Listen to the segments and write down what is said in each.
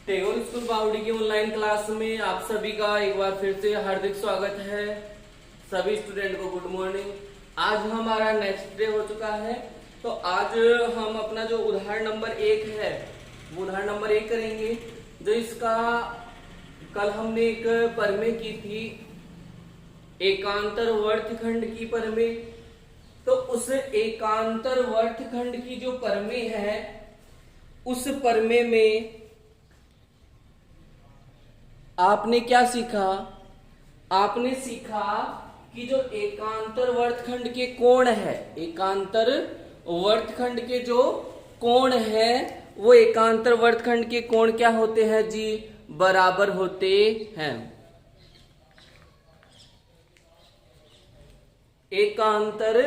Tagore school बावड़ी की online class में आप सभी का एक बार फिर से हार्दिक स्वागत है। सभी स्टूडेंट को गुड मॉर्निंग। आज हमारा नेक्स्ट डे हो चुका है, तो आज हम अपना जो उदाहरण नंबर 1 है वो उदाहरण नंबर 1 करेंगे। जो इसका कल हमने एक परमेय की थी, एकांतर वर्तखंड की परमेय। तो उस एकांतर वर्तखंड की जो परमेय है, उस परमेय में आपने क्या सीखा? आपने सीखा कि जो एकांतर वर्तखंड के कोण है, एकांतर वर्तखंड के जो कोण है वो एकांतर वर्तखंड के कोण क्या होते हैं जी? बराबर होते हैं। एकांतर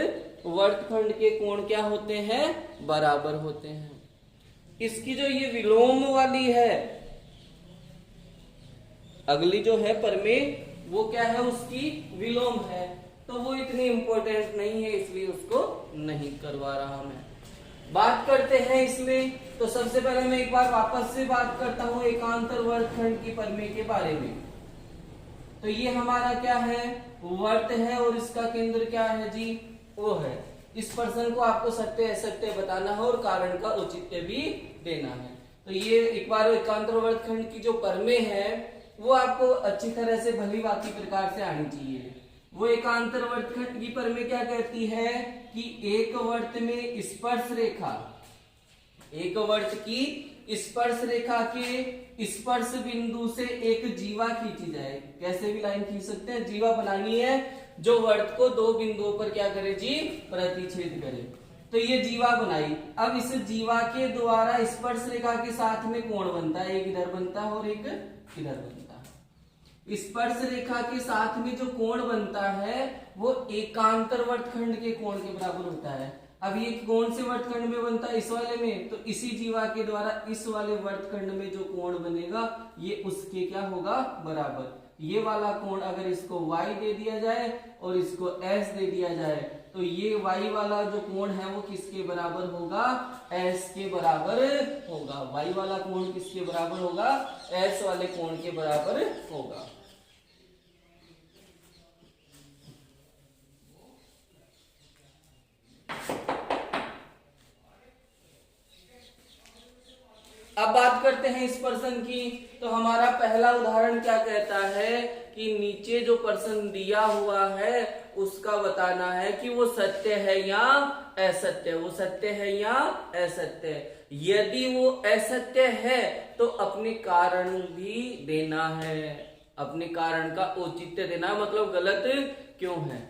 वर्तखंड के कोण क्या होते हैं? बराबर होते हैं। इसकी जो ये विलोम वाली है, अगली जो है परमेय, वो क्या है? उसकी विलोम है। तो वो इतनी इंपॉर्टेंट नहीं है, इसलिए उसको नहीं करवा रहा मैं। बात करते हैं इसमें। तो सबसे पहले मैं एक बार वापस से बात करता हूं एकांतर वर्तखंड की परमेय के बारे में। तो ये हमारा क्या है? वर्त है, और इसका केंद्र क्या है जी? ओ है। इस प्रश्न को आपको सत्य असत्य बताना है और कारण का औचित्य भी देना है। तो ये एक बार एकांतर वर्तखंड की जो परमेय है वो आपको अच्छी तरह से भली भांति प्रकार से आनी चाहिए। वो एकांतर वर्तखंड की परमेय क्या कहती है कि एक वर्त में स्पर्श रेखा, एक वर्त की स्पर्श रेखा के स्पर्श बिंदु से एक जीवा खींची जाए। कैसे भी लाइन खींच सकते हैं, जीवा बनानी है जो वर्त को दो बिंदुओं पर क्या करे जी? प्रतिच्छेद करे। तो ये जीवा बनाई। अब इस जीवा के द्वारा स्पर्श रेखा के साथ में कोण बनता है, एक इधर बनता है और एक इधर बनता है। स्पर्श रेखा के साथ में जो कोण बनता है वो एकांतर वर्तखंड के कोण के बराबर होता है। अब ये कौन से वर्तखंड में बनता है? इस वाले में। तो इसी जीवा के द्वारा इस वाले वर्तखंड में जो कोण बनेगा ये उसके क्या होगा? बराबर। ये वाला कोण अगर इसको y दे दिया जाए और इसको s दे दिया जाए, तो ये y वाला जो कोण है वो किसके बराबर होगा? s के बराबर होगा। y वाला कोण किसके बराबर होगा? s वाले कोण के बराबर होगा। अब बात करते हैं इस प्रश्न की। तो हमारा पहला उदाहरण क्या कहता है कि नीचे जो प्रश्न दिया हुआ है उसका बताना है कि वो सत्य है या असत्य। वो सत्य है या असत्य है। यदि वो असत्य है तो अपने कारण भी देना है, अपने कारण का औचित्य देना, मतलब गलत क्यों है।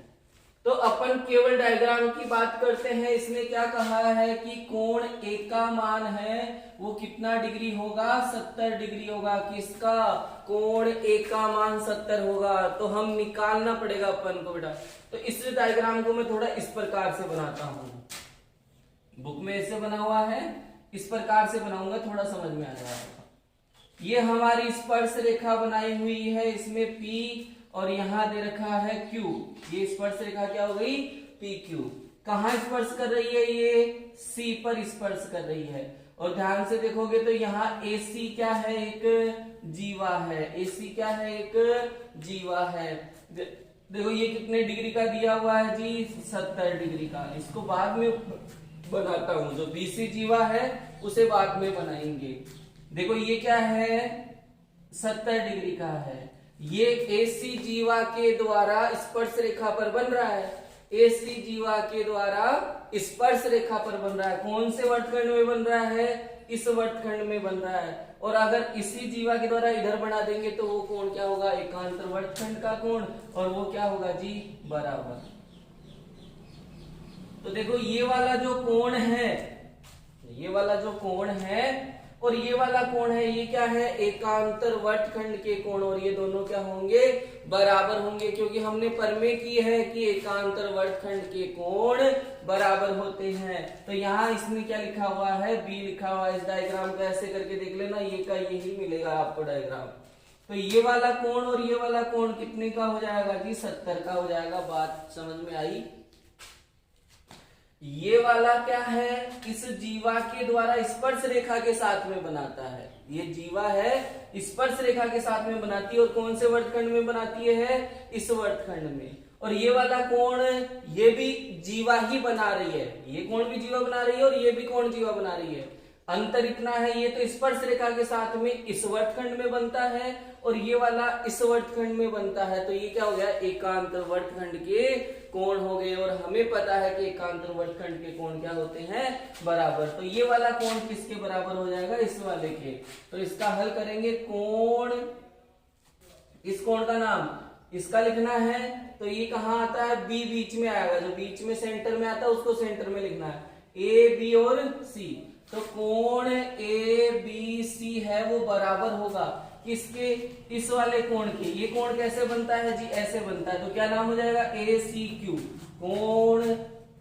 तो अपन केवल डायग्राम की बात करते हैं। इसने क्या कहा है कि कोण ए का मान है वो कितना डिग्री होगा? 70 डिग्री होगा। किसका? कोण ए का मान 70 होगा। तो हम निकालना पड़ेगा अपन को बेटा। तो इस डायग्राम को मैं थोड़ा इस प्रकार से बनाता हूं। बुक में ऐसे बना हुआ है, इस प्रकार से बनाऊंगा, थोड़ा समझ में आ जाएगा। ये हमारी स्पर्श रेखा बनाई हुई है, इसमें P और यहां दे रखा है Q। ये स्पर्श रेखा क्या हो गई? PQ। कहां स्पर्श कर रही है? ये C पर स्पर्श कर रही है। और ध्यान से देखोगे तो यहाँ AC क्या है? एक जीवा है। AC क्या है? एक जीवा है। देखो ये कितने डिग्री का दिया हुआ है जी? 70 डिग्री का। इसको बाद में बनाता हूं, जो BC जीवा है उसे बाद में बनाएंगे। देखो ये क्या है? 70 डिग्री का है। ये AC जीवा के द्वारा स्पर्श रेखा पर बन रहा है। AC जीवा के द्वारा स्पर्श रेखा पर बन रहा है। कौन से वर्तखंड में बन रहा है? इस वर्तखंड में बन रहा है। और अगर इसी जीवा के द्वारा इधर बना देंगे तो वो कोण क्या होगा? एकांतर वर्तखंड का कोण। और वो क्या होगा जी? बराबर। तो देखो ये वाला जो कोण है, ये वाला जो कोण है और ये वाला कोण है, ये क्या है? एकांतर वर्तखंड के कोण। और ये दोनों क्या होंगे? बराबर होंगे, क्योंकि हमने परमेय की है कि एकांतर वर्तखंड के कोण बराबर होते हैं। तो यहाँ इसमें क्या लिखा हुआ है? B लिखा हुआ है। इस डायग्राम को ऐसे करके देख लेना, ये का यही मिलेगा आपको डायग्राम। तो ये वाला कोण और ये वाला कोण कितने का हो जाएगा जी? 70 का हो जाएगा। बात समझ में आई? ये वाला क्या है, इस जीवा के द्वारा स्पर्श रेखा के साथ में बनाता है। ये जीवा है स्पर्श रेखा के साथ में बनाती है, और कौन से वर्तखंड में बनाती है, इस वर्तखंड में। और ये वाला कोण, ये भी जीवा ही बना रही है, ये कोण भी जीवा बना रही है और ये भी कोण जीवा बना रही है। अंतर इतना है, ये तो स्पर्श रेखा के साथ में इस वर्तखंड में बनता है और ये वाला इस वर्तखंड में बनता है। तो ये क्या हो गया, एकांतर वर्तखंड के कोण हो गए। और हमें पता है कि एकांतर वर्तखंड के कोण क्या होते हैं, बराबर। तो ये वाला कोण किसके बराबर हो जाएगा, इस वाले के। तो इसका हल करेंगे, कोण, इस कोण का नाम इसका लिखना है, तो ये कहाँ आता है, बी बीच में आएगा, जो बीच में सेंटर में आता है उसको सेंटर में लिखना है, ए बी और सी। तो कोण ए बी सी है वो बराबर होगा किसके, इस वाले कोण के। ये कोण कैसे बनता है जी, ऐसे बनता है। तो क्या नाम हो जाएगा, ए सी क्यू, कोण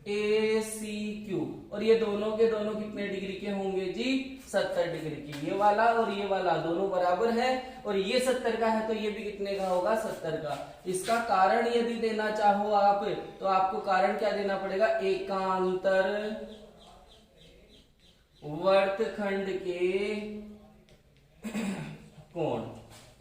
ए सी क्यू। और ये दोनों के दोनों कितने डिग्री के होंगे जी, 70 डिग्री के। ये वाला और ये वाला दोनों बराबर है, और ये 70 का है तो ये भी कितने का होगा, 70 का। इसका कारण यदि देना चाहो आप, तो आपको कारण क्या देना पड़ेगा, एकांतर वर्तखंड के कोण,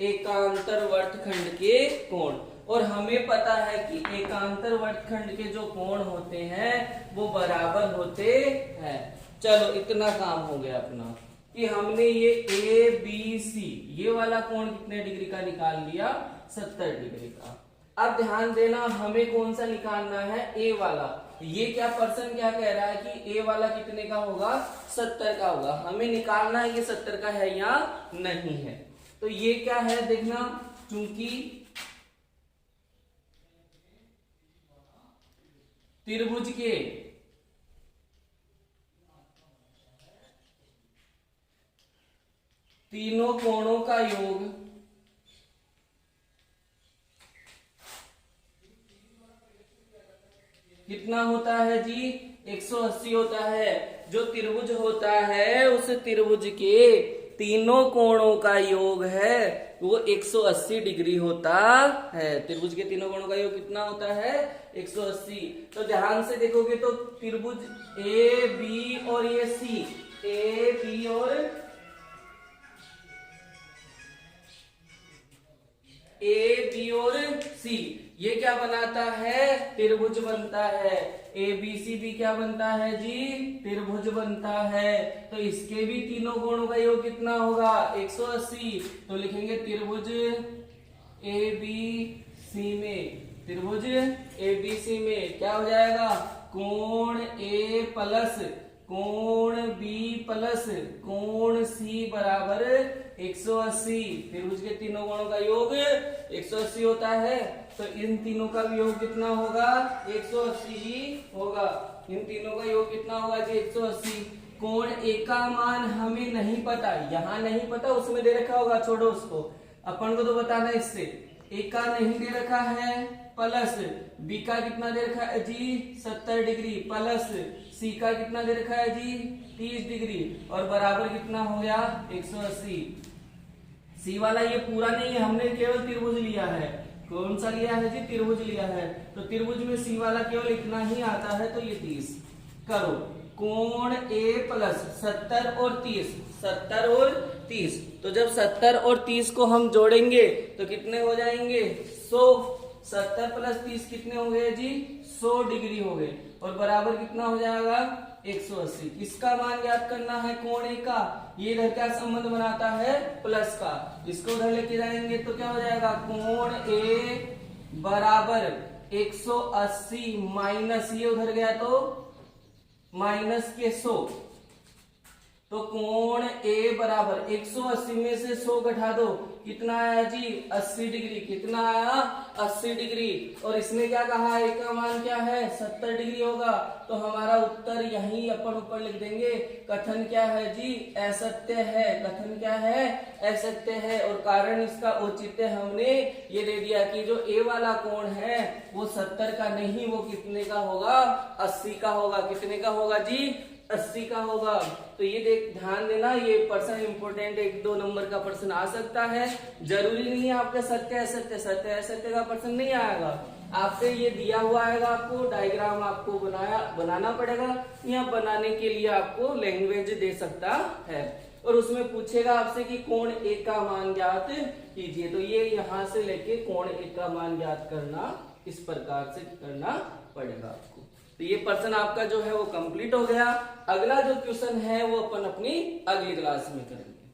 एकांतर वर्तखंड के कोण। और हमें पता है कि एकांतर वर्तखंड के जो कोण होते हैं वो बराबर होते हैं। चलो इतना काम हो गया अपना, कि हमने ये ए बी सी ये वाला कोण कितने डिग्री का निकाल लिया, 70 डिग्री का। अब ध्यान देना, हमें कौन सा निकालना है, ए वाला। ये क्या पर्सन क्या कह रहा है कि ए वाला कितने का होगा, 70 का होगा। हमें निकालना है ये 70 का है या नहीं है। तो ये क्या है देखना, चूंकि त्रिभुज के तीनों कोणों का योग कितना होता है जी, 180 होता है। जो त्रिभुज होता है उस त्रिभुज के तीनों कोणों का योग है वो 180 डिग्री होता है। त्रिभुज के तीनों कोणों का योग कितना होता है, 180। तो ध्यान से देखोगे तो त्रिभुज ए बी और ये सी, ए बी और ए बी और सी, ये क्या बनाता है, त्रिभुज बनता है। ए बी सी भी क्या बनता है जी, त्रिभुज बनता है। तो इसके भी तीनों कोणों का योग कितना होगा, 180। तो लिखेंगे त्रिभुज ए बी सी में, त्रिभुज ए बी सी में क्या हो जाएगा, कोण ए प्लस कोण बी प्लस कोण सी बराबर 180। त्रिभुज के तीनों कोणों का योग 180 होता है। तो इन तीनों का भी योग कितना होगा, 180 ही होगा। इन तीनों का योग कितना होगा जी, 180। कोण ए का मान हमें नहीं पता, यहाँ नहीं पता, उसमें दे रखा होगा, छोड़ो उसको, अपन को तो बताना इससे। ए का नहीं दे रखा है, प्लस बी का कितना दे रखा है जी, 70 डिग्री, प्लस सी का कितना दे रखा है जी, 30 डिग्री, और बराबर कितना हो गया, 180। सी वाला ये पूरा नहीं है, हमने केवल त्रिभुज लिया है। कौन सा लिया है जी, त्रिभुज लिया है। तो त्रिभुज में सी वाला केवल इतना ही आता है, तो ये 30 करो। कोण ए प्लस 70 और 30, 70 और 30। तो जब 70 और 30 को हम जोड़ेंगे तो कितने हो जाएंगे, 100। 70 प्लस 30 कितने हो गए जी, 100 डिग्री हो गए, और बराबर कितना हो जाएगा, 180। किसका मान ज्ञात करना है, कोण ए का। ये इधर क्या संबंध बनाता है, प्लस का। इसको उधर लेके जाएंगे तो क्या हो जाएगा, कोण ए बराबर 180 माइनस ये उधर गया तो माइनस के 100। तो कोण ए बराबर 180 में से 100 घटा दो, कितना आया जी, 80 डिग्री। कितना आया, 80 डिग्री। और इसमें क्या कहा, ए का मान क्या है, 70 डिग्री होगा। तो हमारा उत्तर यही अपन ऊपर लिख देंगे। कथन क्या है जी, असत्य है। कथन क्या है, असत्य है। और कारण इसका औचित्य हमने ये दे दिया कि जो ए वाला कोण है वो 70 का नहीं, वो कितने का होगा, 80 का होगा। कितने का होगा जी, 80 का होगा। तो ये देख, ध्यान देना, ये प्रश्न इंपोर्टेंट, 1-2 नंबर का प्रश्न आ सकता है। जरूरी नहीं है आपका सत्य असत्य, सत्य असत्य का प्रश्न नहीं आएगा। आपसे ये दिया हुआ है, आपको डायग्राम आपको बनाना पड़ेगा। यहाँ बनाने के लिए आपको लैंग्वेज दे सकता है और उसमें पूछेगा आपसे कि कोण ए का मान ज्ञात कीजिए। तो ये यहाँ से लेके कोण ए का मान ज्ञात करना इस प्रकार से करना पड़ेगा आपको। तो ये पर्सन आपका जो है वो कंप्लीट हो गया। अगला जो क्वेश्चन है वो अपन अपनी अगली क्लास में करेंगे।